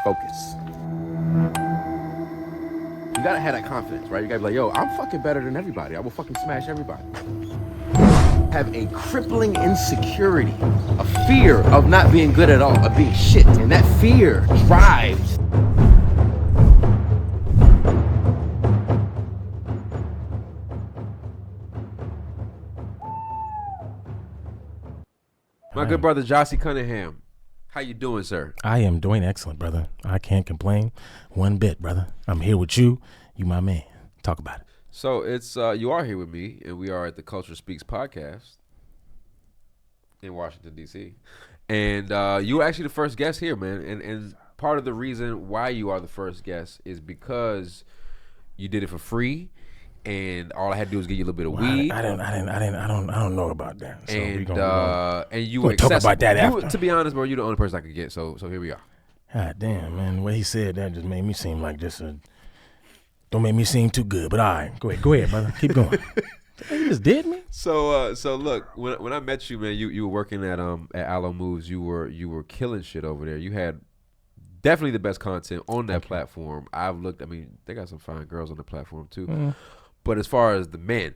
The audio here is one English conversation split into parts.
Focus. You gotta have that confidence, right? You gotta be like, yo, I'm fucking better than everybody. I will fucking smash everybody. Have a crippling insecurity, a fear of not being good at all, of being shit. And that fear drives. My good brother, Jacy Cunningham. How you doing, sir? I am doing excellent, brother. I can't complain one bit, brother. I'm here with you. You my man. Talk about it. So it's you are here with me, and we are at the Culture Speaks podcast in Washington, D.C. And you were actually the first guest here, man. And part of the reason why you are the first guest is because you did it for free. And all I had to do was give you a little bit of weed. I don't know about that. So and you were talk about that after. To be honest, bro, you're the only person I could get. So here we are. God damn, man. The way he said that just made me seem like don't make me seem too good. But all right, go ahead, brother. Keep going. You just did me. So look, when I met you, man, you were working at Aloe Moves. You were killing shit over there. You had definitely the best content on that platform. I've looked. I mean, they got some fine girls on the platform too. But as far as the men,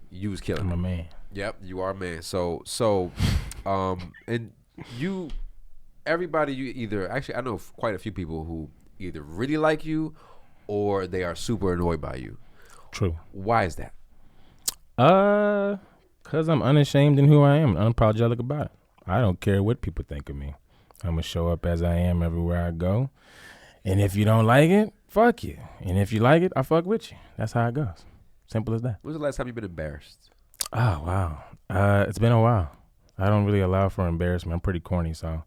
you was killing. I'm a man. Yep, you are a man. So, and you, everybody, you either actually, I know quite a few people who either really like you, or they are super annoyed by you. True. Why is that? 'Cause I'm unashamed in who I am, and unapologetic about it. I don't care what people think of me. I'm gonna show up as I am everywhere I go, and if you don't like it, fuck you. And if you like it, I fuck with you. That's how it goes. Simple as that. When's the last time you've been embarrassed? Oh, wow. It's been a while. I don't really allow for embarrassment. I'm pretty corny, so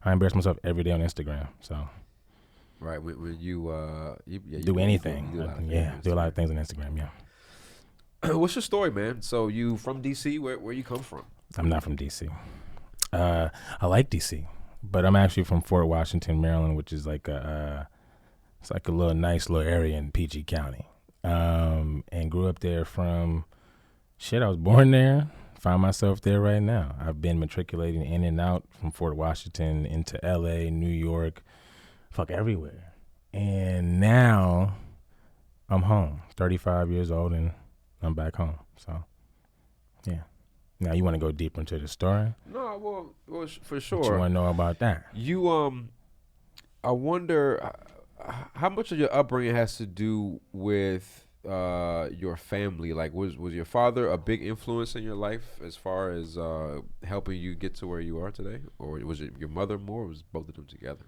I embarrass myself every day on Instagram. So, right, when you do anything. Do a lot of things on Instagram, yeah. What's your story, man? So you from DC? Where you come from? I'm not from DC. I like DC, but I'm actually from Fort Washington, Maryland, which is like it's like a nice little area in PG County. And grew up there from I was born there, find myself there right now. I've been matriculating in and out from Fort Washington into LA, New York, everywhere. And now I'm home, 35 years old, and I'm back home. So, yeah. Now you want to go deeper into the story? No, well, for sure. What you want to know about that? I wonder how much of your upbringing has to do with your family. Like, was your father a big influence in your life as far as helping you get to where you are today, or was it your mother more, or was both of them together?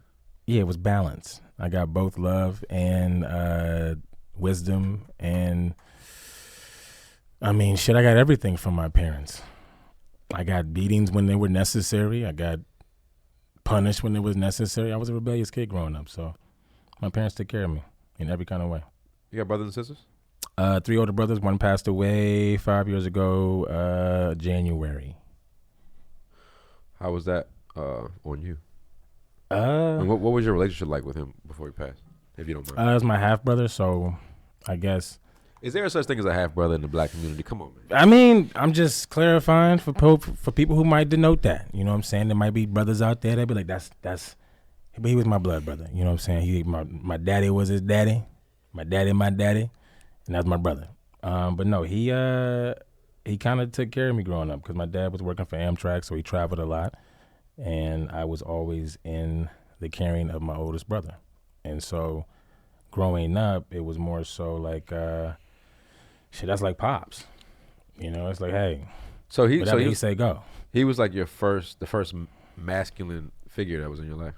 Yeah, it was balance. I got both love and wisdom, and I mean, I got everything from my parents. I got beatings when they were necessary. I got punished when it was necessary. I was a rebellious kid growing up, so my parents took care of me in every kind of way. You got brothers and sisters? 3 older brothers. One passed away 5 years ago, January. How was that on you? And what was your relationship like with him before he passed, if you don't mind? It was my half brother, so I guess. Is there such thing as a half brother in the black community? Come on, man. I mean, I'm just clarifying for people who might denote that. You know what I'm saying? There might be brothers out there that be like, that's. But he was my blood brother. You know what I'm saying? My daddy was his daddy. My daddy, and that's my brother. But no, he kind of took care of me growing up because my dad was working for Amtrak, so he traveled a lot, and I was always in the caring of my oldest brother. And so, growing up, it was more so like, that's like pops. You know, it's like, hey, so he say go. He was like the first masculine figure that was in your life.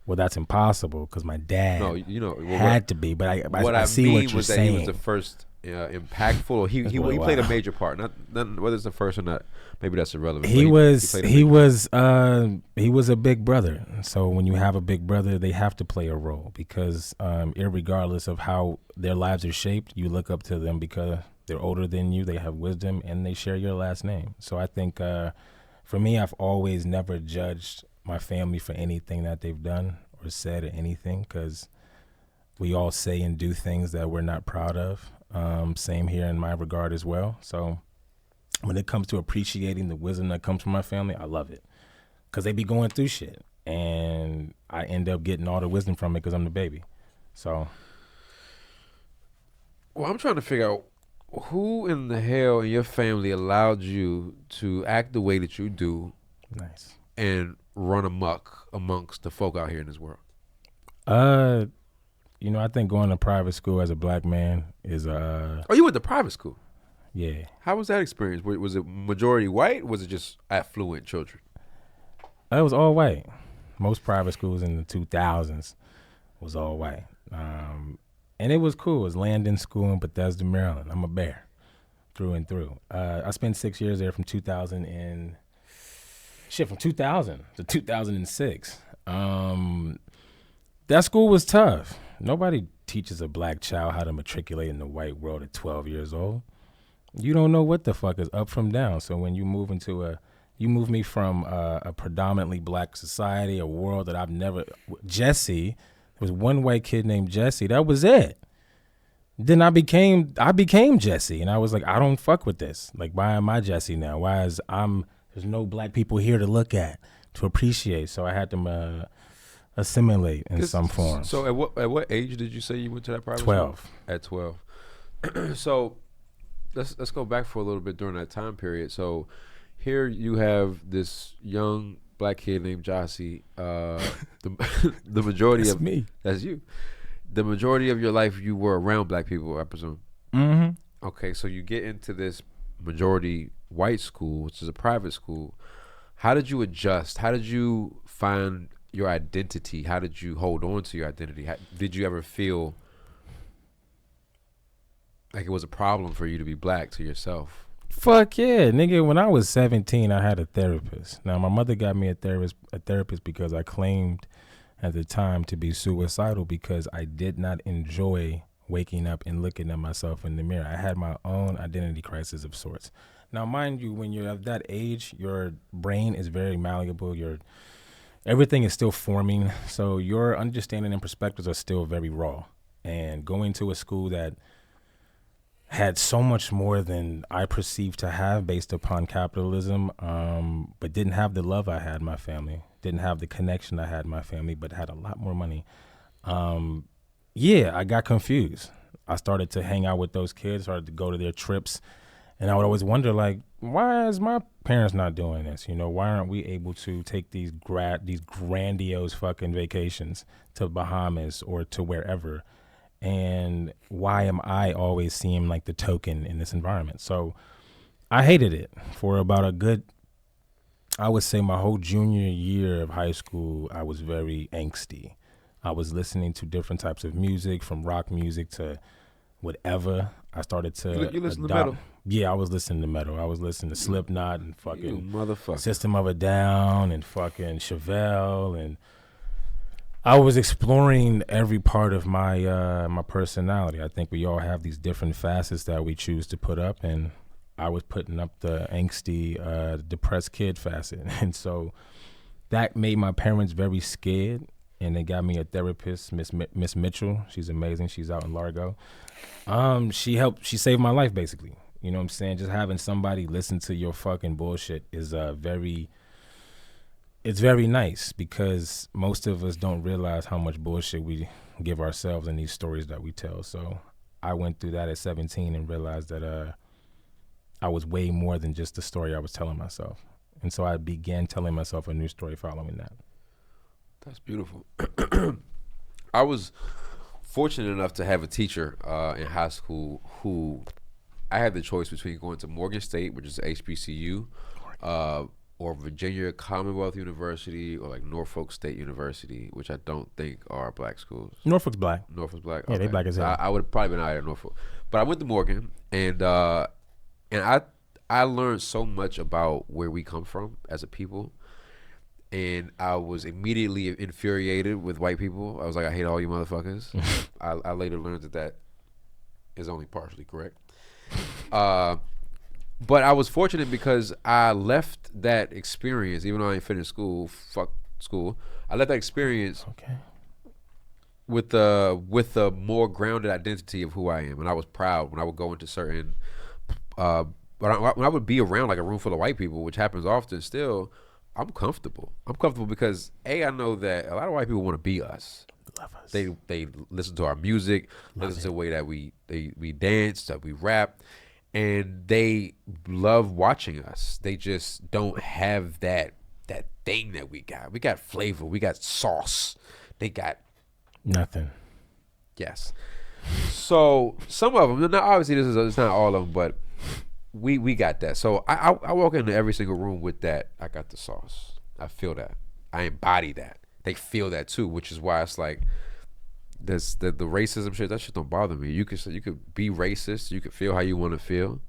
Well, that's impossible because my dad had to be. But I see mean what you're was that saying. He was the first impactful. He played a major part. Not whether it's the first or not. Maybe that's irrelevant. He was a big brother. So when you have a big brother, they have to play a role because irregardless of how their lives are shaped, you look up to them because they're older than you. They have wisdom and they share your last name. So I think for me, I've always never judged my family for anything that they've done or said or anything because we all say and do things that we're not proud of. Same here in my regard as well. So when it comes to appreciating the wisdom that comes from my family, I love it because they be going through shit. And I end up getting all the wisdom from it because I'm the baby. So, Well, I'm trying to figure out who in the hell in your family allowed you to act the way that you do nice. and run amok amongst the folk out here in this world. You know, I think going to private school as a black man is Oh, you went to private school. yeah. How was that experience? Was it majority white? Was it just affluent children? It was all white. Most private schools in the 2000s was all white. And it was cool. It was Landon School in Bethesda, Maryland. I'm a bear through and through. I spent 6 years there from 2000 to 2006. That school was tough. Nobody teaches a black child how to matriculate in the white world at 12 years old. You don't know what the fuck is up from down. So when you move me from a predominantly black society, a world that I've never, Jacy, there was one white kid named Jacy. That was it. Then I became Jacy, and I was like, I don't fuck with this. Like, why am I Jacy now? There's no black people here to look at, to appreciate. So I had to assimilate in some form. So at what age did you say you went to that private 12. school? At 12. So let's go back for a little bit during that time period. So here you have this young black kid named Jacy. The majority That's of me. That's you. The majority of your life you were around black people, I presume. Mm-hmm. Okay, so you get into this majority white school, which is a private school. How did you adjust? How did you find your identity? How did you hold on to your identity? Did you ever feel like it was a problem for you to be black to yourself? Fuck yeah, nigga. When I was 17, I had a therapist. Now, my mother got me a therapist because I claimed at the time to be suicidal because I did not enjoy waking up and looking at myself in the mirror. I had my own identity crisis of sorts. Now, mind you, when you're at that age, your brain is very malleable. Everything is still forming. So your understanding and perspectives are still very raw. And going to a school that had so much more than I perceived to have based upon capitalism, but didn't have the love I had in my family, didn't have the connection I had in my family, but had a lot more money. I got confused. I started to hang out with those kids, started to go to their trips, and I would always wonder, like, why is my parents not doing this? You know, why aren't we able to take these grandiose fucking vacations to Bahamas or to wherever? And why am I always seem like the token in this environment? So I hated it for about I would say my whole junior year of high school, I was very angsty. I was listening to different types of music, from rock music to whatever. I started to You listen to metal? Yeah, I was listening to metal. I was listening to Slipknot and fucking You motherfucker. System of a Down and fucking Chevelle, and I was exploring every part of my my personality. I think we all have these different facets that we choose to put up, and I was putting up the angsty, depressed kid facet. And so that made my parents very scared, and they got me a therapist, Miss Mitchell. She's amazing. She's out in Largo. She saved my life, basically. You know what I'm saying? Just having somebody listen to your fucking bullshit is it's very nice, because most of us don't realize how much bullshit we give ourselves in these stories that we tell. So I went through that at 17 and realized that I was way more than just the story I was telling myself. And so I began telling myself a new story following that. That's beautiful. I was fortunate enough to have a teacher in high school who I had the choice between going to Morgan State, which is HBCU, or Virginia Commonwealth University, or like Norfolk State University, which I don't think are black schools. Norfolk's black. Norfolk's black. Yeah, okay. they black as hell. I would have probably been out at Norfolk, but I went to Morgan, and I learned so much about where we come from as a people, and I was immediately infuriated with white people. I was like, I hate all you motherfuckers. I later learned that is only partially correct. But I was fortunate because I left that experience, even though I ain't finished school, fuck school. I left that experience with a more grounded identity of who I am, and I was proud when I would go into certain. When I would be around like a room full of white people, which happens often still, I'm comfortable. I'm comfortable because I know that a lot of white people want to be us. Love us. They listen to our music, listen to the way that we dance, that we rap, and they love watching us. They just don't have that thing that we got. We got flavor. We got sauce. They got nothing. Yes. So some of them, now obviously it's not all of them, but we got that. So I walk into every single room with that. I got the sauce. I feel that. I embody that. They feel that too, which is why it's like this the racism shit. That shit don't bother me. You could be racist. You could feel how you want to feel.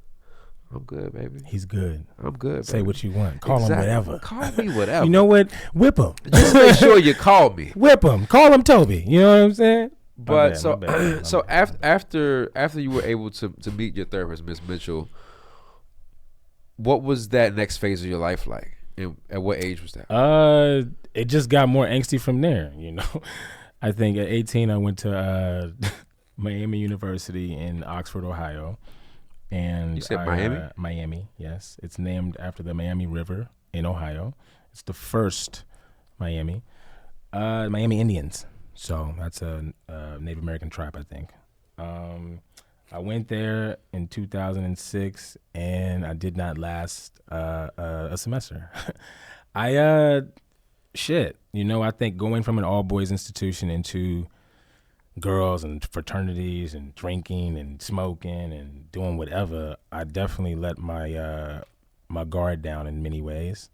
I'm good, baby. He's good. I'm good. Say baby. what you want. Call him whatever. Call me whatever. You know what? Whip him. Just make sure you call me. Whip him. Call him Toby. You know what I'm saying? But after you were able to meet your therapist, Miss Mitchell, what was that next phase of your life like? And at what age was that? It just got more angsty from there, you know. I think at 18 I went to Miami University in Oxford, Ohio. And you said Miami? Miami, yes. It's named after the Miami River in Ohio. It's the first Miami. Miami Indians. So that's a Native American tribe, I think. I went there in 2006, and I did not last a semester. I think going from an all-boys institution into girls and fraternities and drinking and smoking and doing whatever, I definitely let my guard down in many ways.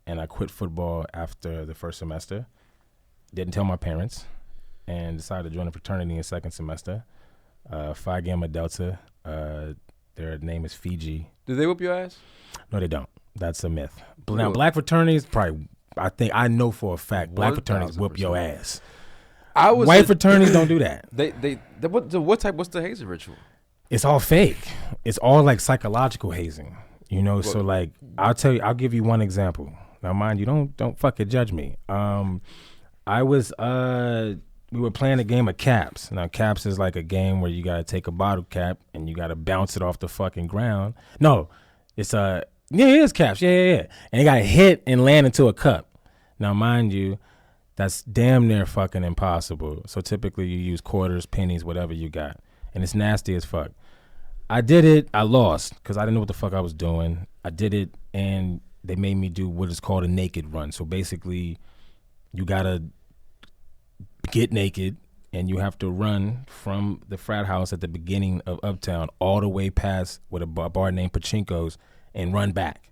And I quit football after the first semester. Didn't tell my parents. And decided to join a fraternity in second semester. Phi Gamma Delta. Their name is Fiji. Do they whoop your ass? No, they don't. That's a myth. Now, black fraternities, I know for a fact, black fraternities whoop your ass. White fraternities don't do that. What's the hazing ritual? It's all fake. It's all like psychological hazing. You know, so like I'll give you one example. Now mind you, don't fucking judge me. We were playing a game of caps. Now, caps is like a game where you got to take a bottle cap and you got to bounce it off the fucking ground. No, it is caps. Yeah. And you got to hit and land into a cup. Now, mind you, that's damn near fucking impossible. So typically you use quarters, pennies, whatever you got. And it's nasty as fuck. I did it. I lost because I didn't know what the fuck I was doing. I did it, and they made me do what is called a naked run. So basically, you got to get naked, and you have to run from the frat house at the beginning of Uptown all the way past with a bar named Pachinko's and run back.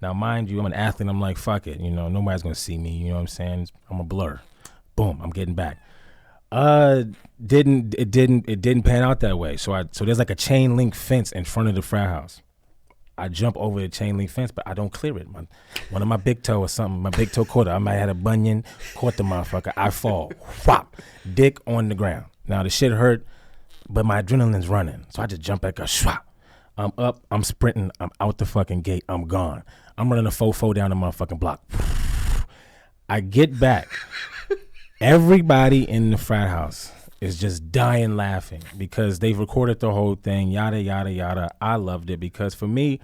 Now, mind you, I'm an athlete. I'm like, fuck it. You know, nobody's going to see me. You know what I'm saying? I'm a blur. Boom, I'm getting back. It didn't pan out that way. So there's like a chain link fence in front of the frat house. I jump over the chain link fence, but I don't clear it. One of my big toe or something, my big toe caught it. I might have had a bunion, caught the motherfucker. I fall, whop, dick on the ground. Now the shit hurt, but my adrenaline's running. So I just jump back, swap. I'm up, I'm sprinting, I'm out the fucking gate, I'm gone. I'm running a fofo down the motherfucking block. I get back. Everybody in the frat house is just dying laughing because they've recorded the whole thing, yada, yada, yada. I loved it because for me,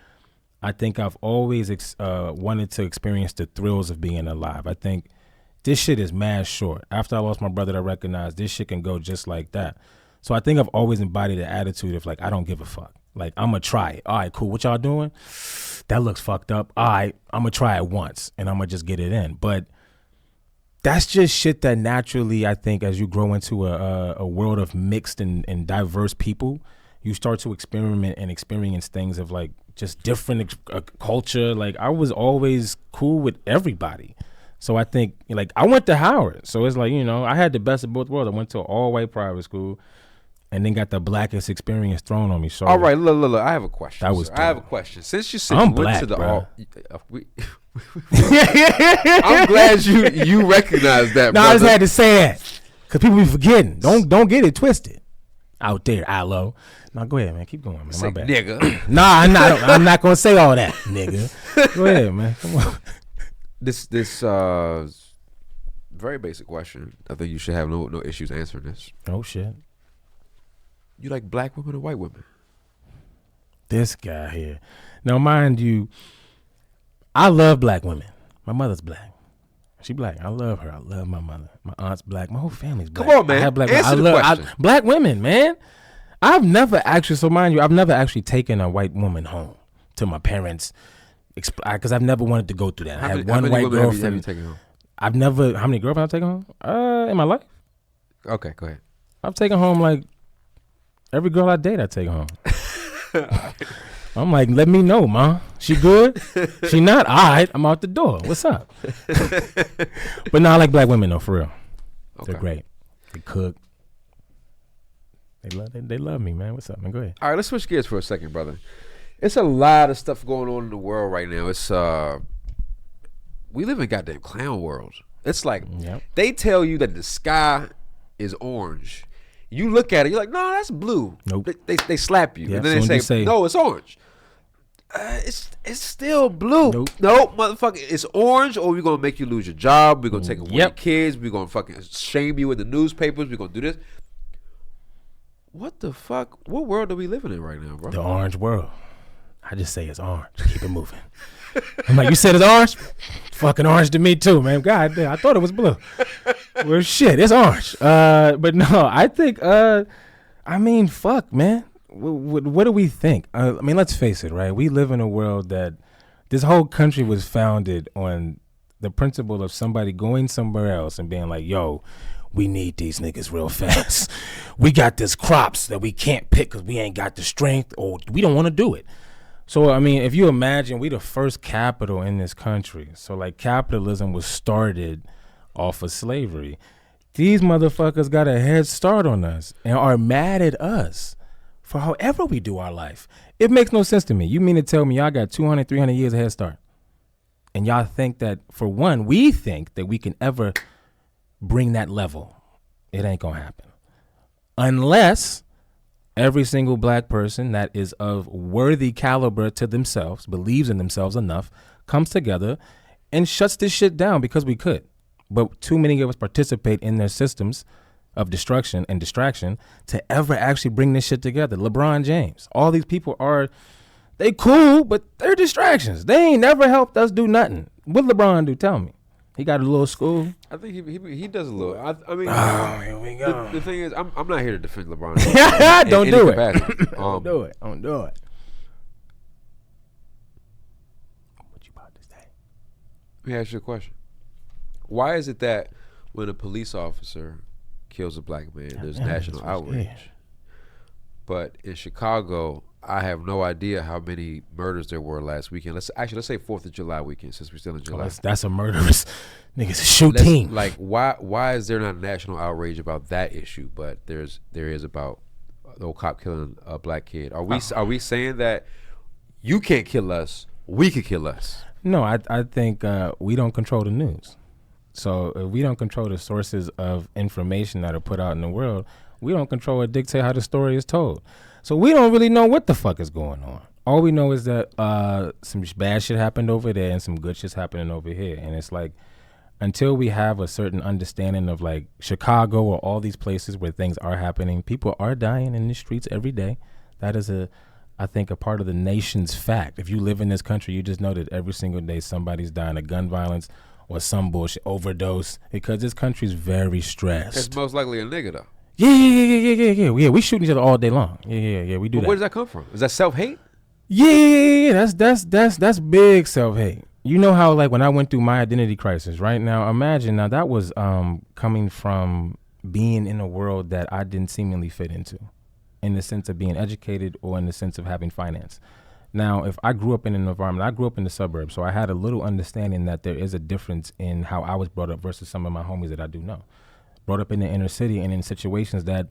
I think I've always wanted to experience the thrills of being alive. I think this shit is mad short. After I lost my brother, I recognized this shit can go just like that. So I think I've always embodied the attitude of like, I don't give a fuck. Like, I'm going to try it. All right, cool. What y'all doing? That looks fucked up. All right, I'm going to try it once and I'm going to just get it in. But that's just shit that naturally, I think, as you grow into a world of mixed and diverse people, you start to experiment and experience things of like just different culture. Like, I was always cool with everybody. So I think, like, I went to Howard. So it's like, you know, I had the best of both worlds. I went to an all-white private school and then got the blackest experience thrown on me. So all right, look, I have a question. I have a question. Since you said I'm you black, went to the bro. I'm glad you recognize that. No, I just had to say that because people be forgetting. Don't get it twisted out there, Aloe. Now go ahead, man. Keep going, man. Say My bad. nigga. Nah, I'm not gonna say all that, nigga. Go ahead, man. Come on. This very basic question. I think you should have no issues answering this. Oh shit. You like black women or white women? This guy here. Now, mind you, I love black women. My mother's black. She black. I love her. I love my mother. My aunt's black. My whole family's black. Come on, man. I have black. Answer the question. Black women, man. I've never actually. So mind you, I've never actually taken a white woman home to my parents, because I've never wanted to go through that. I had one white girlfriend. Have you taken home? I've never. How many girlfriends I've taken home? In my life. Okay, go ahead. I've taken home like every girl I date. I take home. I'm like, let me know, ma. She good? She not? All right, I'm out the door. What's up? But no, I like black women though, for real. Okay. They're great. They cook. They love me, man. What's up, man? Go ahead. All right, let's switch gears for a second, brother. It's a lot of stuff going on in the world right now. It's we live in goddamn clown world. It's like they tell you that the sky is orange. You look at it, you're like, no, that's blue. Nope. They slap you, and then they say, no, it's orange. It's still blue. Nope, motherfucker, it's orange, or we're gonna make you lose your job. We're gonna take away your kids. We're gonna fucking shame you in the newspapers. We're gonna do this. What the fuck? What world are we living in right now, bro? The orange world. I just say it's orange. Keep it moving. I'm like, you said it's orange? Fucking orange to me too, man. God damn, I thought it was blue. Well, shit, it's orange. But no, I think, I mean, fuck, man. What do we think? I mean, let's face it, right? We live in a world that this whole country was founded on the principle of somebody going somewhere else and being like, yo, we need these niggas real fast. We got this crops that we can't pick because we ain't got the strength, or we don't want to do it. So, I mean, if you imagine, we the first capital in this country. So, like, capitalism was started off of slavery. These motherfuckers got a head start on us and are mad at us for however we do our life. It makes no sense to me. You mean to tell me y'all got 200, 300 years of head start? And y'all think that, for one, we think that we can ever bring that level. It ain't gonna happen unless every single black person that is of worthy caliber to themselves, believes in themselves enough, comes together and shuts this shit down, because we could. But too many of us participate in their systems of destruction and distraction to ever actually bring this shit together. LeBron James, all these people they cool, but they're distractions. They ain't never helped us do nothing. What LeBron do? Tell me. He got a little school. I think he does a little. I mean, here we go. The thing is, I'm not here to defend LeBron. Don't do it. Don't do it. Don't do it. What you about to say? Let me ask you a question. Why is it that when a police officer kills a black man, there's national outrage? But in Chicago, I have no idea how many murders there were last weekend. Let's say 4th of July weekend, since we're still in July. That's a murderous niggas shoot team. Like, why is there not national outrage about that issue? But there is about the old cop killing a black kid. Are we saying that you can't kill us, we could kill us? No, I think we don't control the news. So if we don't control the sources of information that are put out in the world, we don't control or dictate how the story is told. So we don't really know what the fuck is going on. All we know is that some bad shit happened over there and some good shit's happening over here. And it's like, until we have a certain understanding of like Chicago or all these places where things are happening, people are dying in the streets every day. That is I think a part of the nation's fact. If you live in this country, you just know that every single day somebody's dying of gun violence or some bullshit overdose, because this country's very stressed. It's most likely a nigga though. Yeah. We shooting each other all day long. Yeah. We do that. Where does that come from? Is that self-hate? Yeah. That's big self-hate. You know how, like, when I went through my identity crisis, right? Now, imagine, that was coming from being in a world that I didn't seemingly fit into, in the sense of being educated or in the sense of having finance. Now, if I grew up in an environment, I grew up in the suburbs, so I had a little understanding that there is a difference in how I was brought up versus some of my homies that I do know. Brought up in the inner city and in situations that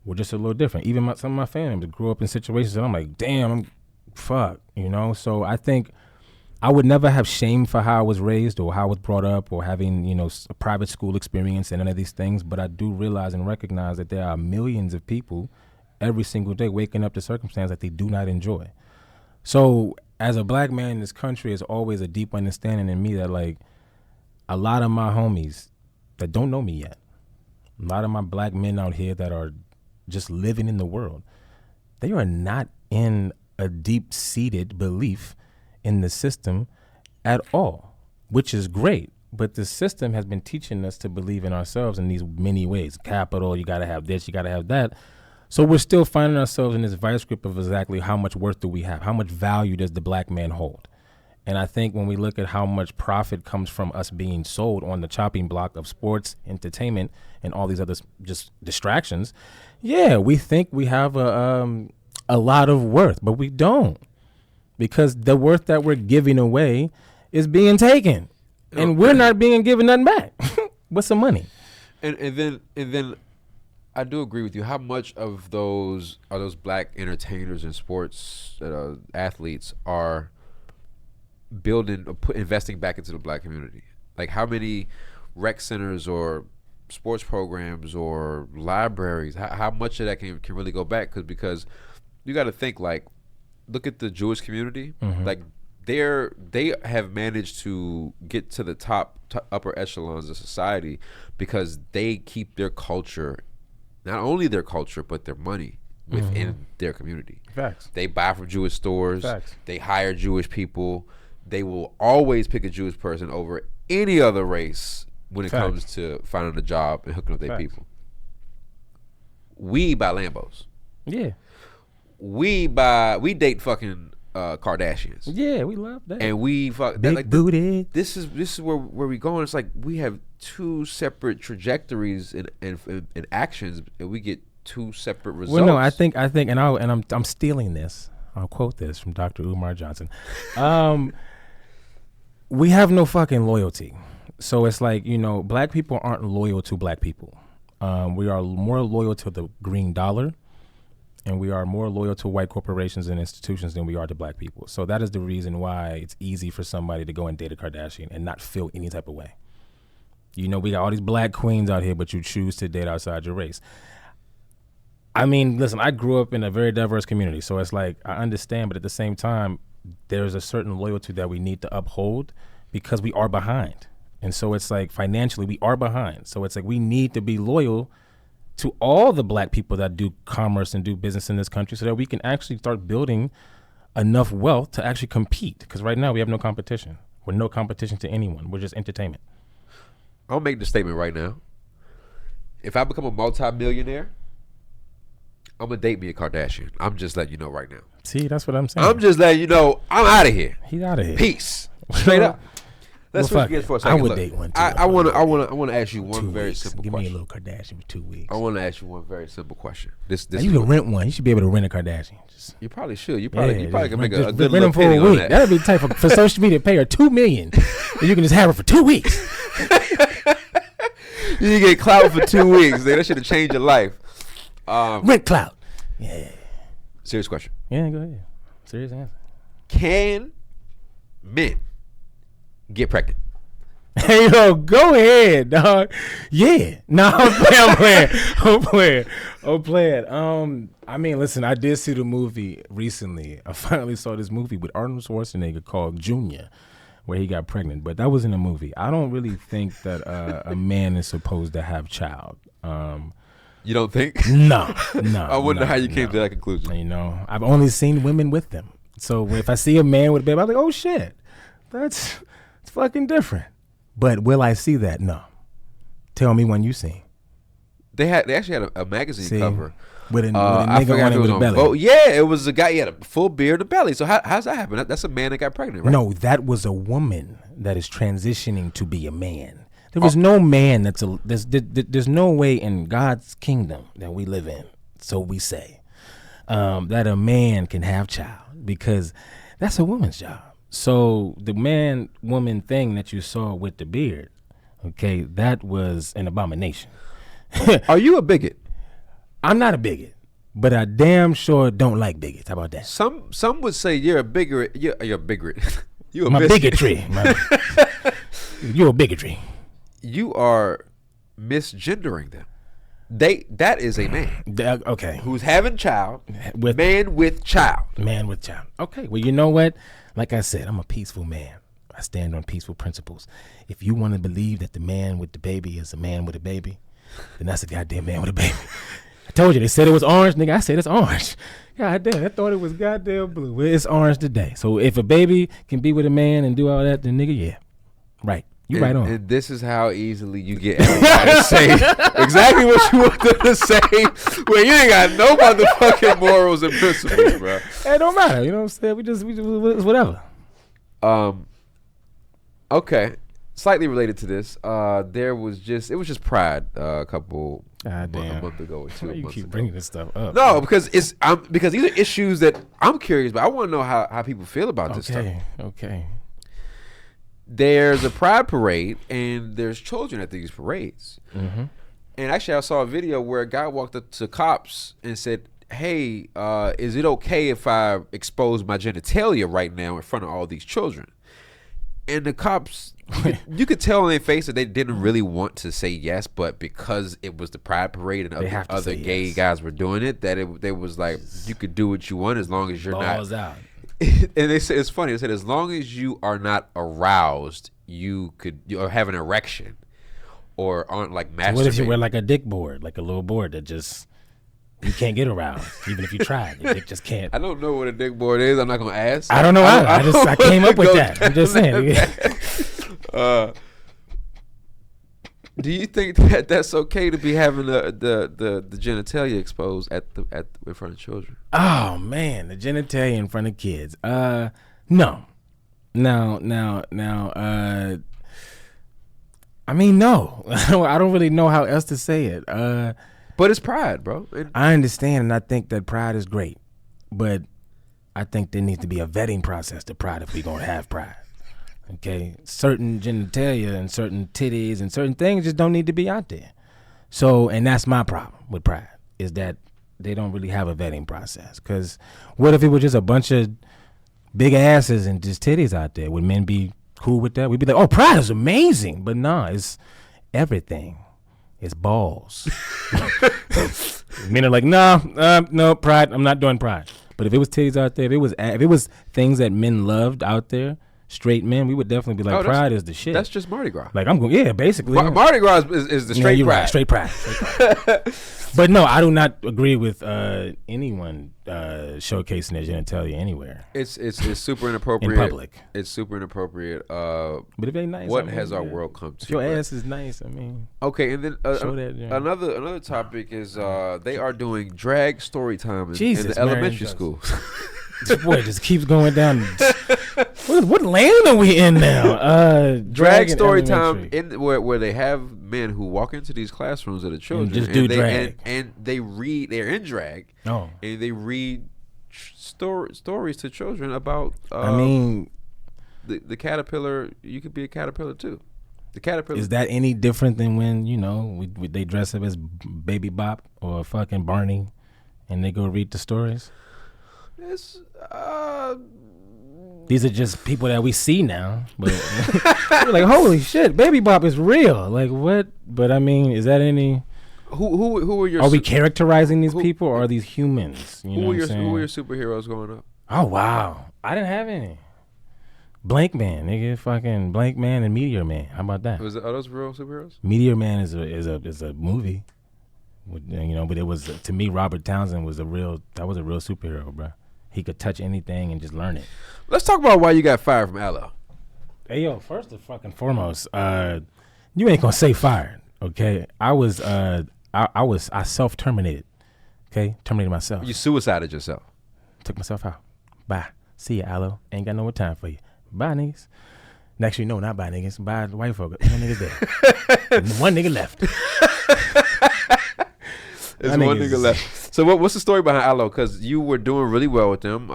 were just a little different. Even some of my family members grew up in situations that I'm like, damn, fuck, you know? So I think I would never have shame for how I was raised or how I was brought up or having, a private school experience and none of these things. But I do realize and recognize that there are millions of people every single day waking up to circumstances that they do not enjoy. So as a black man in this country, there's always a deep understanding in me that, like, a lot of my homies that don't know me yet, a lot of my black men out here that are just living in the world, they are not in a deep-seated belief in the system at all. which is great. But the system has been teaching us to believe in ourselves in these many ways. Capital, you got to have this, you got to have that. So we're still finding ourselves in this vice grip of exactly how much worth do we have? How much value does the black man hold? And I think when we look at how much profit comes from us being sold on the chopping block of sports, entertainment, and all these other just distractions, yeah, we think we have a lot of worth, but we don't. Because the worth that we're giving away is being taken. And we're not being given nothing back. What's some money? And then I do agree with you. How much of those black entertainers and sports athletes are investing back into the black community? Like how many rec centers or sports programs or libraries? How much of that can really go back? Because you got to think, like, look at the Jewish community. Mm-hmm. Like they have managed to get to the top upper echelons of society because they keep their culture, not only their culture, but their money within their community. Facts. They buy from Jewish stores. Facts. They hire Jewish people. They will always pick a Jewish person over any other race when it comes to finding a job and hooking up their people. We buy Lambos. Yeah. We date fucking Kardashians. Yeah, we love that. And we fuck big like, booty. This is where we going. It's like we have two separate trajectories and actions, and we get two separate results. Well, no, I think, and I'm stealing this. I'll quote this from Dr. Umar Johnson. We have no fucking loyalty. So it's like, black people aren't loyal to black people. We are more loyal to the green dollar. And we are more loyal to white corporations and institutions than we are to black people. So that is the reason why it's easy for somebody to go and date a Kardashian and not feel any type of way. We got all these black queens out here, but you choose to date outside your race. I mean, listen, I grew up in a very diverse community. So it's like, I understand, but at the same time, there's a certain loyalty that we need to uphold because we are behind. And so it's like, financially, we are behind. So it's like, we need to be loyal to all the black people that do commerce and do business in this country so that we can actually start building enough wealth to actually compete. Because right now we have no competition. We're no competition to anyone. We're just entertainment. I'll make the statement right now. If I become a multi-millionaire, I'm going to date me a Kardashian. I'm just letting you know right now. See, that's what I'm saying. I'm just letting you know I'm out of here. He's out of here. Peace. Straight up. Let's switch gears for a second. I would date one too. I want to ask you one very simple question. Give me a little Kardashian for 2 weeks. I want to ask you one very simple question. This you can rent one. You should be able to rent a Kardashian. You probably should. You probably can make a good little penny on that. That'd be the type for social media. Pay her $2 million, and you can just have her for 2 weeks. You get clout for 2 weeks. That should have changed your life. Rent clout. Yeah. Serious question. Yeah, go ahead. Serious answer. Can men get pregnant? Hey, yo, go ahead, dog. Yeah. No, I'm playing. I mean, listen, I did see the movie recently. I finally saw this movie with Arnold Schwarzenegger called Junior, where he got pregnant. But that was in a movie. I don't really think that a man is supposed to have child. You don't think? No. I wonder how you came to that conclusion. I've only seen women with them. So if I see a man with a baby, I'm like, oh, shit. It's fucking different. But will I see that? No. Tell me when you see. They actually had a magazine cover with a nigga on it with a belly. Oh yeah, it was a guy. He had a full beard and a belly. So how's that happen? That's a man that got pregnant, right? No, that was a woman that is transitioning to be a man. There was no man there's no way in God's kingdom that we live in, so we say, that a man can have child because that's a woman's job. So the man-woman thing that you saw with the beard, okay, that was an abomination. Are you a bigot? I'm not a bigot, but I damn sure don't like bigots. How about that? Some would say you're a bigot. You're a bigot. You a bigotry. You're a bigotry. You are misgendering them. That is a man. Okay. Who's having child. Man with child. Man with child. Okay. Well, you know what? Like I said, I'm a peaceful man. I stand on peaceful principles. If you want to believe that the man with the baby is a man with a baby, then that's a goddamn man with a baby. I told you, they said it was orange, nigga. I said it's orange. God damn, I thought it was goddamn blue. Well, it's orange today. So if a baby can be with a man and do all that, then nigga, yeah. Right. You right on. And this is how easily you get everybody to say exactly what you want them to say when you ain't got no motherfucking morals and principles, bro. It don't matter. You know what I'm saying? We just whatever. Okay. Slightly related to this, it was just Pride a month ago or 2 Why you months keep ago. bringing this stuff up? No, because these are issues that I'm curious about. I want to know how people feel about this stuff. Okay. There's a Pride parade, and there's children at these parades. Mm-hmm. And actually, I saw a video where a guy walked up to cops and said, "Hey, is it okay if I expose my genitalia right now in front of all these children?" And the cops, you could tell on their face that they didn't really want to say yes, but because it was the Pride parade and other gay guys were doing it, they was like, you could do what you want as long as you're Balls not. out. And they said, it's funny, they said as long as you are not aroused, you have an erection or aren't like masturbating. What if you wear like a dick board, like a little board that just you can't get around, even if you tried, your dick just can't. I don't know what a dick board is. I'm not gonna ask. I don't know either. I came up with that. I'm just saying. Do you think that that's okay to be having the genitalia exposed in front of children? Oh man, the genitalia in front of kids. No. Now. I mean, no. I don't really know how else to say it. But it's Pride, bro. I understand, and I think that Pride is great, but I think there needs to be a vetting process to Pride if we're gonna have Pride. Okay, certain genitalia and certain titties and certain things just don't need to be out there. So, and that's my problem with Pride, is that they don't really have a vetting process. Because what if it was just a bunch of big asses and just titties out there? Would men be cool with that? We'd be like, oh, Pride is amazing. But nah, it's everything. It's balls. Men are like, no, Pride, I'm not doing Pride. But if it was titties out there, if it was things that men loved out there, straight men, we would definitely be like, Pride is the shit. That's just Mardi Gras. Like, I'm going, basically. Mardi Gras is the straight Pride. Right, straight Pride. But no, I do not agree with anyone showcasing their genitalia anywhere. It's super inappropriate. In public. It's super inappropriate. But if they nice, what has our world come to? If your ass is nice, I mean. Okay, and then show that, another topic is they are doing drag story time in the Mary, elementary schools. This boy just keeps going down. What land are we in now? Drag story time where they have men who walk into these classrooms that are children and just do drag, and they read. They're in drag. Oh, and they read stories to children about. I mean, the caterpillar. You could be a caterpillar too. The caterpillar. Is that any different than when they dress up as Baby Bop or fucking Barney, and they go read the stories? It's these are just people that we see now, but we're like, holy shit, Baby Bop is real. Like what? But I mean, is that any? Who are your? Are we characterizing these people, or are these humans? Who were your superheroes growing up? Oh wow, I didn't have any. Blank Man, nigga, fucking Blank Man and Meteor Man. How about that? Are those real superheroes? Meteor Man is a movie, but it was, to me, Robert Townsend was a real superhero, bro. He could touch anything and just learn it. Let's talk about why you got fired from Allo. Hey yo, first and fucking foremost, you ain't gonna say fired, okay? I self-terminated, okay? Terminated myself. You suicided yourself. Took myself out. Bye. See ya, Allo. Ain't got no more time for you. Bye, niggas. Actually, no, not bye, niggas. Bye, the white folk. One nigga's there. One nigga left. There's one nigga left. So what's the story behind Allo? Because you were doing really well with them.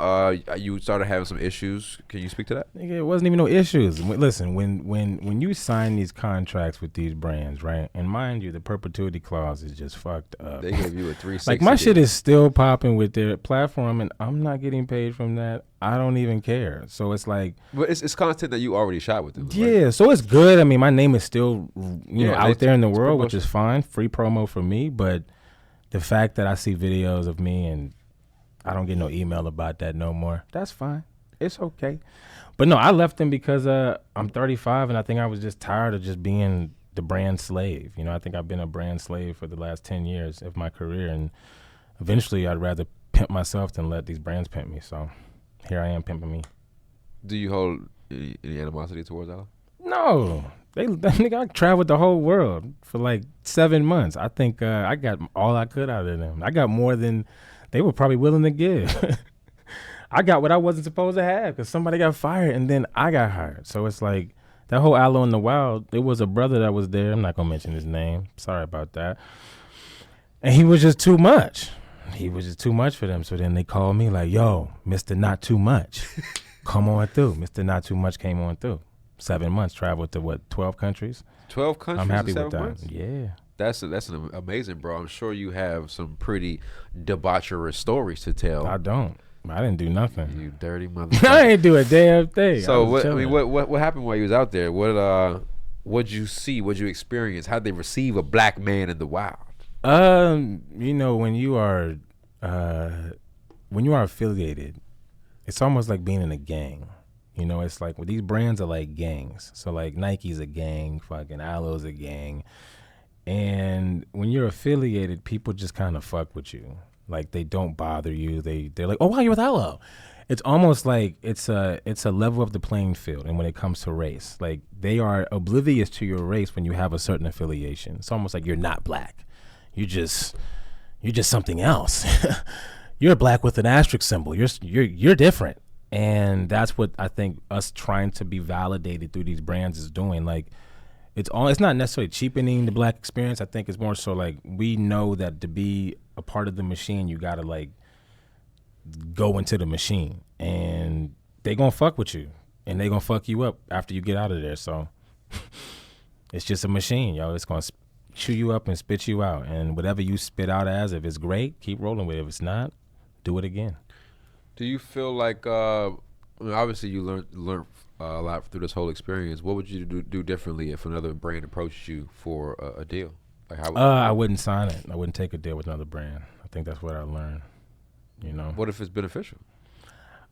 You started having some issues. Can you speak to that? Nigga, it wasn't even no issues. Listen, when you sign these contracts with these brands, right? And mind you, the perpetuity clause is just fucked up. They gave you a 360. Like my shit is still popping with their platform, and I'm not getting paid from that. I don't even care. So it's like, but it's content that you already shot with them. Yeah, right? So it's good. I mean, my name is still out there in the world, promotion, which is fine. Free promo for me, but the fact that I see videos of me and I don't get no email about that no more, that's fine. It's okay. But no, I left them because I'm 35 and I think I was just tired of just being the brand slave. I think I've been a brand slave for the last 10 years of my career, and eventually I'd rather pimp myself than let these brands pimp me. So here I am pimping me. Do you hold any animosity towards Allo? No, that nigga, I traveled the whole world for like 7 months. I think I got all I could out of them. I got more than they were probably willing to give. I got what I wasn't supposed to have because somebody got fired and then I got hired. So it's like that whole Aloe in the Wild. It was a brother that was there. I'm not gonna mention his name. Sorry about that. And he was just too much. He was just too much for them. So then they called me like, "Yo, Mr. Not Too Much, come on through." Mr. Not Too Much came on through. 7 months, traveled to what, 12 countries? 12 countries. I'm happy in 7 with that. months? Yeah. That's an amazing, bro. I'm sure you have some pretty debaucherous stories to tell. I don't. I didn't do nothing. You dirty motherfucker. I ain't do a damn thing. So what happened while you was out there? What'd you see? What'd you experience? How'd they receive a black man in the wild? You know, when you are affiliated, it's almost like being in a gang. You know, it's like, well, these brands are like gangs. So like Nike's a gang, fucking Aloe's a gang. And when you're affiliated, people just kind of fuck with you. Like they don't bother you. They're like, "Oh wow, you're with Aloe." It's almost like it's a level of the playing field. And when it comes to race, like they are oblivious to your race when you have a certain affiliation. It's almost like you're not black. You're just something else. You're black with an asterisk symbol. You're different. And that's what I think us trying to be validated through these brands is doing. Like it's not necessarily cheapening the black experience. I think it's more so like we know that to be a part of the machine, you gotta like go into the machine, and they gonna fuck with you, and they gonna fuck you up after you get out of there. So it's just a machine, yo. It's gonna chew you up and spit you out, and whatever you spit out as, if it's great, keep rolling with it. If it's not, do it again. Do you feel like obviously you learned a lot through this whole experience? What would you do differently if another brand approached you for a deal? Like how? I wouldn't sign it. I wouldn't take a deal with another brand. I think that's what I learned. You know. What if it's beneficial?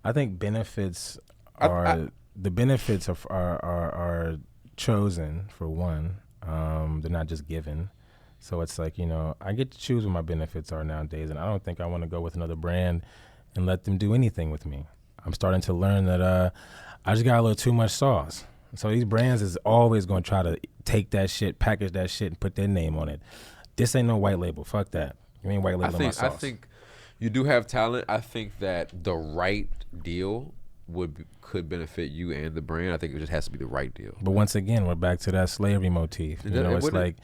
I think benefits are chosen for one. They're not just given. So it's like, you know, I get to choose what my benefits are nowadays, and I don't think I want to go with another brand and let them do anything with me. I'm starting to learn that I just got a little too much sauce. So these brands is always going to try to take that shit, package that shit, and put their name on it. This ain't no white label. Fuck that. You ain't white labeling my sauce. I think you do have talent. I think that the right deal could benefit you and the brand. I think it just has to be the right deal. But once again, we're back to that slavery motif. You know, it's like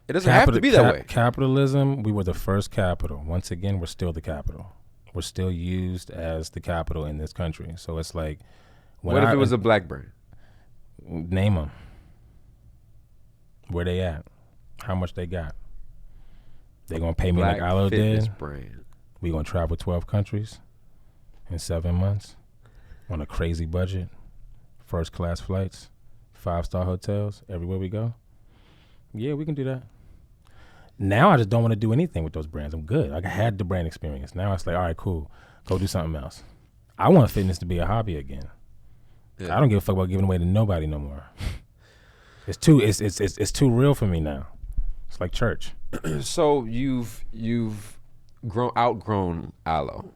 it doesn't have to be that way. Capitalism, we were the first capital. Once again, we're still the capital. We're still used as the capital in this country. So it's like, what if it was a black brand? Name them. Where they at? How much they got? They gonna pay me like Aloe did? Brand. We gonna travel 12 countries in 7 months on a crazy budget, first class flights, 5-star hotels everywhere we go. Yeah, we can do that. Now I just don't want to do anything with those brands. I'm good. Like I had the brand experience. Now it's like, all right, cool. Go do something else. I want fitness to be a hobby again. Yeah. I don't give a fuck about giving away to nobody no more. It's too real for me now. It's like church. So you've outgrown Aloe.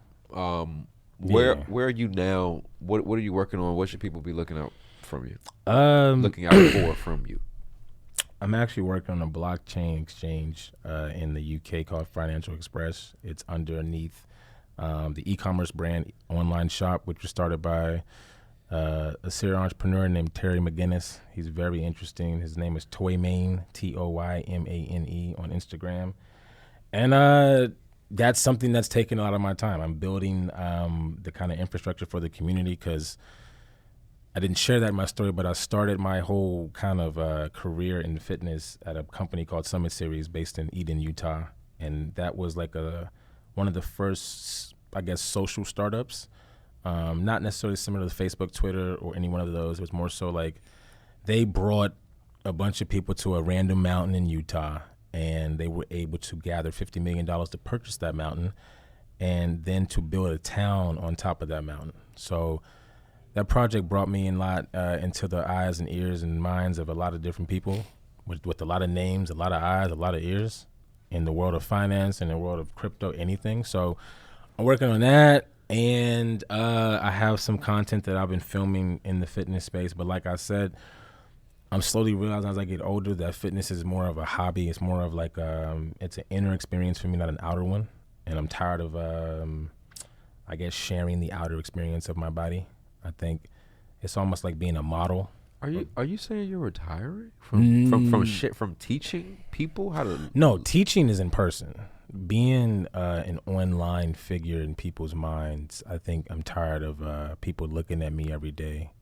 Where are you now? What are you working on? What should people be looking out from you? Looking out for from you. I'm actually working on a blockchain exchange in the UK called Financial Express. It's underneath the e-commerce brand online shop, which was started by a serial entrepreneur named Terry McGinnis. He's very interesting. His name is Toymane, Toymane on Instagram. And that's something that's taken a lot of my time. I'm building the kind of infrastructure for the community because I didn't share that in my story, but I started my whole kind of career in fitness at a company called Summit Series based in Eden, Utah. And that was like one of the first, I guess, social startups. Not necessarily similar to Facebook, Twitter, or any one of those. It was more so like they brought a bunch of people to a random mountain in Utah, and they were able to gather $50 million to purchase that mountain and then to build a town on top of that mountain. So that project brought me in a lot into the eyes and ears and minds of a lot of different people with a lot of names, a lot of eyes, a lot of ears in the world of finance, in the world of crypto, anything. So I'm working on that, and I have some content that I've been filming in the fitness space. But like I said, I'm slowly realizing as I get older that fitness is more of a hobby. It's more of like it's an inner experience for me, not an outer one. And I'm tired of I guess sharing the outer experience of my body. I think it's almost like being a model. Are you saying you're retiring from teaching people how to? No, teaching is in person. Being an online figure in people's minds, I think I'm tired of people looking at me every day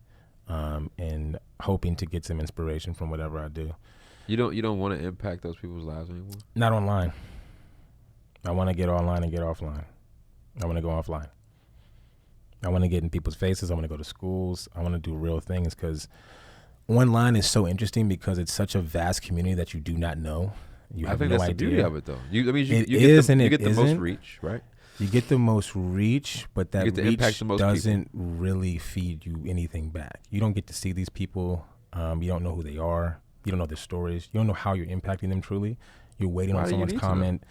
and hoping to get some inspiration from whatever I do. You don't want to impact those people's lives anymore? Not online. I want to get online and get offline. I want to go offline. I want to get in people's faces. I want to go to schools. I want to do real things because online is so interesting because it's such a vast community that you do not know. You have I think no that's idea. the beauty of it, though. You get the most reach, right? You get the most reach, but that reach doesn't people. really feed you anything back. You don't get to see these people. You don't know who they are. You don't know their stories. You don't know how you're impacting them truly. You're waiting on someone's comment.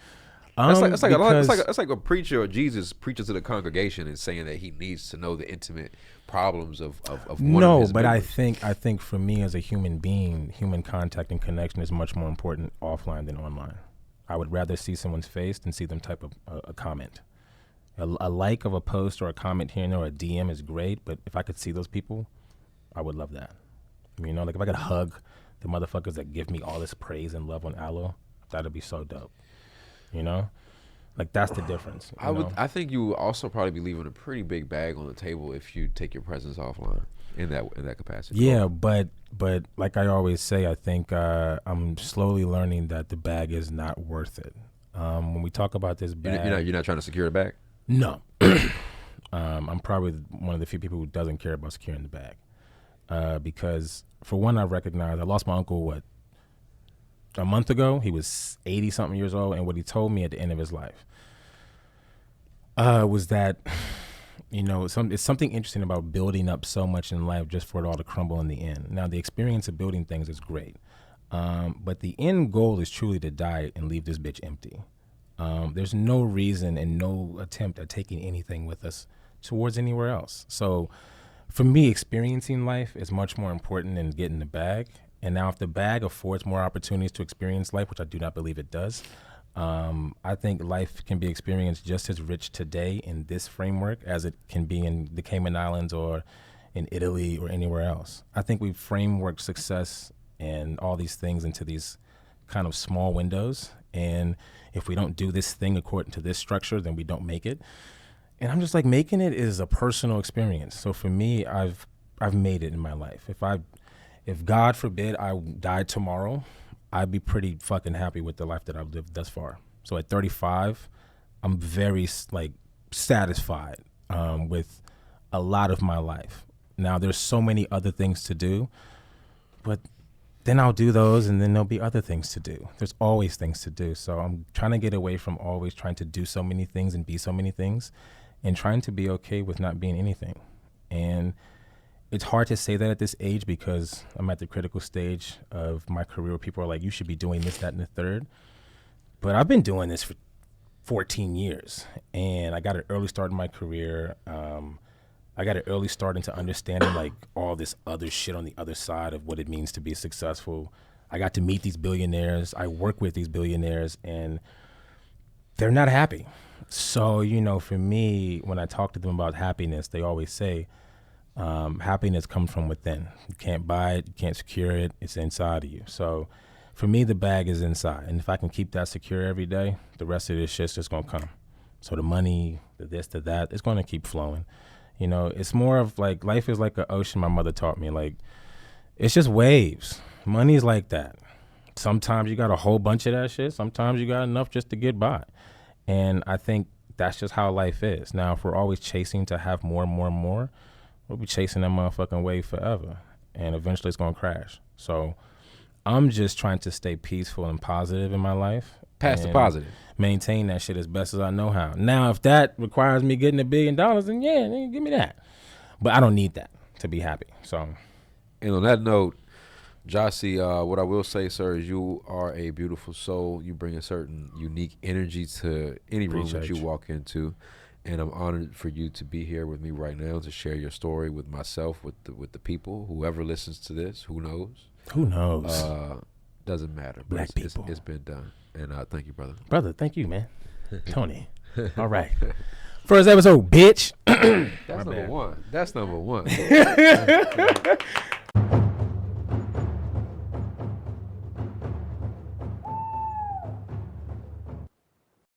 It's like a preacher or Jesus preaches to the congregation and saying that he needs to know the intimate problems of one of his members. I think for me as a human being, human contact and connection is much more important offline than online. I would rather see someone's face than see them type of a comment. A like of a post or a comment here and there or a DM is great, but if I could see those people, I would love that. You know, like if I could hug the motherfuckers that give me all this praise and love on Allo, that'd be so dope. You know, like that's the difference. I think you would also probably be leaving a pretty big bag on the table if you take your presence offline in that capacity. Yeah, but like I always say, I think I'm slowly learning that the bag is not worth it. When we talk about this bag, you're not trying to secure the bag. No, I'm probably one of the few people who doesn't care about securing the bag because for one, I recognize I lost my uncle a month ago. He was 80 something years old, and what he told me at the end of his life was that, you know, it's something interesting about building up so much in life just for it all to crumble in the end. Now, the experience of building things is great, but the end goal is truly to die and leave this bitch empty. There's no reason and no attempt at taking anything with us towards anywhere else. So for me, experiencing life is much more important than getting the bag. And now if the bag affords more opportunities to experience life, which I do not believe it does, I think life can be experienced just as rich today in this framework as it can be in the Cayman Islands or in Italy or anywhere else. I think we've frameworked success and all these things into these kind of small windows. And if we don't do this thing according to this structure, then we don't make it. And I'm just like, making it is a personal experience. So for me, I've made it in my life. If God forbid I died tomorrow, I'd be pretty fucking happy with the life that I've lived thus far. So at 35, I'm very satisfied with a lot of my life. Now there's so many other things to do, but then I'll do those and then there'll be other things to do. There's always things to do. So I'm trying to get away from always trying to do so many things and be so many things and trying to be okay with not being anything. And it's hard to say that at this age because I'm at the critical stage of my career where people are like, you should be doing this, that, and the third. But I've been doing this for 14 years and I got an early start in my career. I got an early start into understanding like all this other shit on the other side of what it means to be successful. I got to meet these billionaires. I work with these billionaires and they're not happy. So, you know, for me, when I talk to them about happiness, they always say, happiness comes from within. You can't buy it. You can't secure it. It's inside of you. So for me, the bag is inside. And if I can keep that secure every day, the rest of this shit's just going to come. So the money, the this, the that, it's going to keep flowing. You know, it's more of like life is like an ocean. My mother taught me, like, it's just waves. Money's like that. Sometimes you got a whole bunch of that shit. Sometimes you got enough just to get by. And I think that's just how life is. Now, if we're always chasing to have more and more and more, we'll be chasing that motherfucking wave forever. And eventually it's going to crash. So I'm just trying to stay peaceful and positive in my life. Pass the positive. Maintain that shit as best as I know how. Now, if that requires me getting $1 billion, then yeah, then give me that. But I don't need that to be happy. So, and on that note, Jacy, what I will say, sir, is you are a beautiful soul. You bring a certain unique energy to any room that you walk into. And I'm honored for you to be here with me right now to share your story with myself, with the people, whoever listens to this, who knows. Who knows? Doesn't matter. But Black people. It's been done. And thank you, brother. Brother, thank you, man. Tony. All right. First episode, bitch. That's number one. That's number one.